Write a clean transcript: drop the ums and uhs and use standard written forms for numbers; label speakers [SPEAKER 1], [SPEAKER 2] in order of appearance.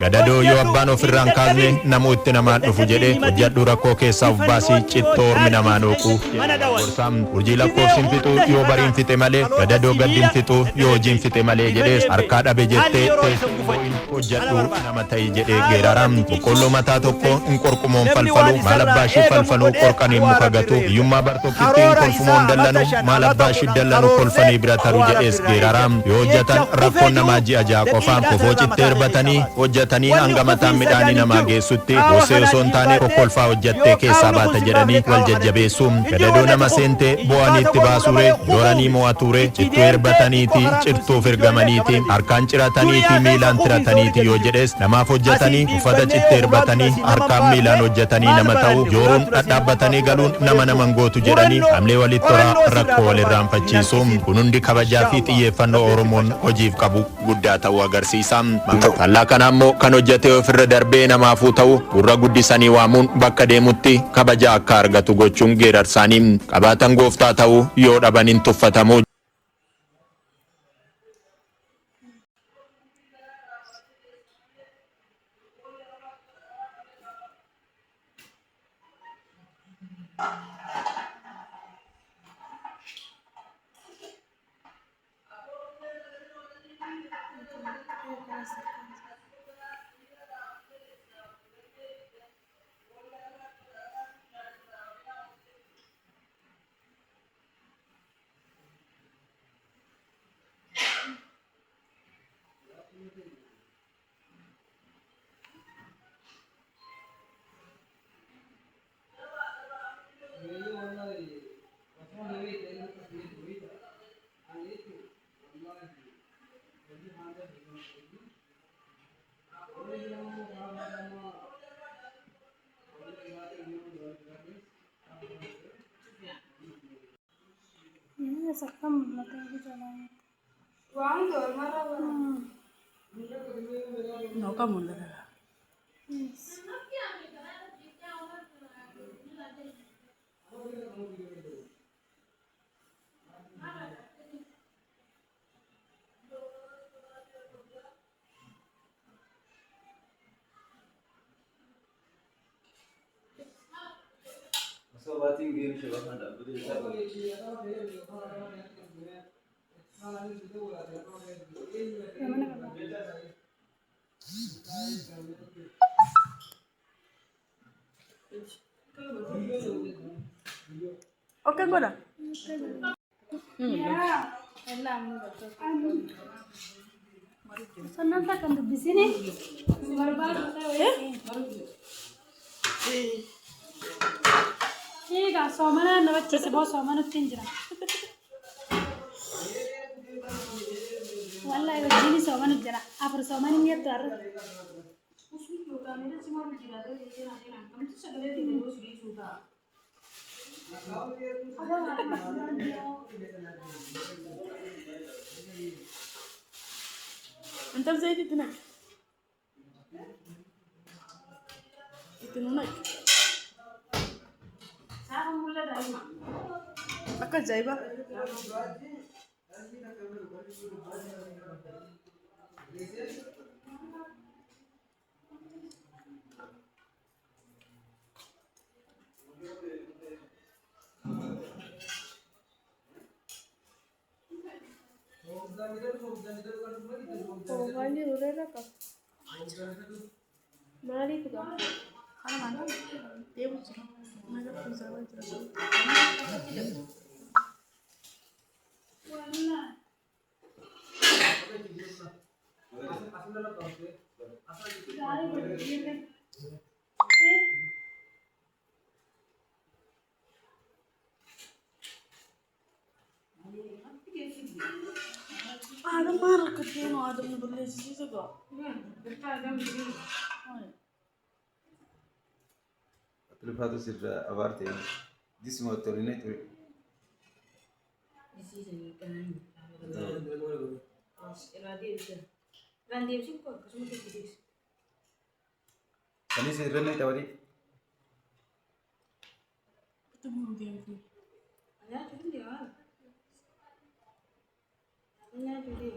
[SPEAKER 1] Gadadoo yoo abbaan ofirraan kaasne namooti namaan dhufu jedhe hojjadhu rakkoo keessaa of baasii cittoo ormi namaan ooqu gorsaan hojii lakkoofsin fixu yoo bariin fixe malee gadadoo gaddiin fixu yoo hojiin fixe malee jedhees harkaa dhabe jettee hojjadhu nama ta'i jedhee geeraram boqqolloo mataa tokko hin qorqumoon falfalu maal abbaashii falfaluu qorqaniin muka gatu hiyyummaa bartokkiittiin kolfumoon dallanu maal abbaashii dallanu kolfanii bira taru jedhees geeraram yoo hojjatan rakkoon namaa ji'a ja'a qofa kofoo cittee erbatanii hojjatan tanii hanga mataan midhaanii namaa geessutti goosee osoo hin taane kokkolfaa hojjattee keessaa baata jedhanii wal jajjabeessu gadadoo nama seentee bo'anii itti baasuure dooranii mo'atuure cittuu erbataniiti cirtuuf ergamaniiti harkaan cirataniiti miilaan tirataniiti yoo jedhes namaaf hojjatanii uffata cittee erbatanii harkaan miilaan hojjatanii nama ta'u jooruun dhadhaabbatanii galuun nama naman gootu jedhanii hamlee walitti toraa rakkoo walirraanfachiisu kun hundi kabajaa fi xiyyeeffannoo Oromoon hojiif qabu guddaa ta'uu agarsiisa. Tallaa kana ammoo kan hojjate ofirra darbee namaafuu ta'u gurra guddisanii waamuun bakka deemutti kabaja akka argatu gochuun geerarsaanii qabaatan gooftaa ta'u yoo dhaban hin tuffatamu.
[SPEAKER 2] Sakam lagi jalan. Wang tu mana? No kamu lah.
[SPEAKER 3] So batin game show kan dah betul tak?
[SPEAKER 2] Oke kau dah. Senang tak kan di sini? ठीक है सोमना न बच्चे से बहुत सोमना तिंजरा والله يجيني सोमना जरा आप सोमना नहीं है तार उसमें क्यों का मेरे से मार दिया तो ये ना देना हम तो सगले दे दो सुरी सुधा انت زي دي इतना Akan jaiba. Oh, wali udah apa? Mari kita. Kalau mana? Dia bukan. Mana pun sama terus. Ada marah kecil, ada yang beli sih juga.
[SPEAKER 3] Preparato sir a parte dissimo tornetto.
[SPEAKER 4] Sì, sì, radio sih kok, cuma gitu.
[SPEAKER 3] Kani sir rene tawari.
[SPEAKER 2] Ketemu dia itu.
[SPEAKER 4] Ada tuh dia. Ada tuh dia.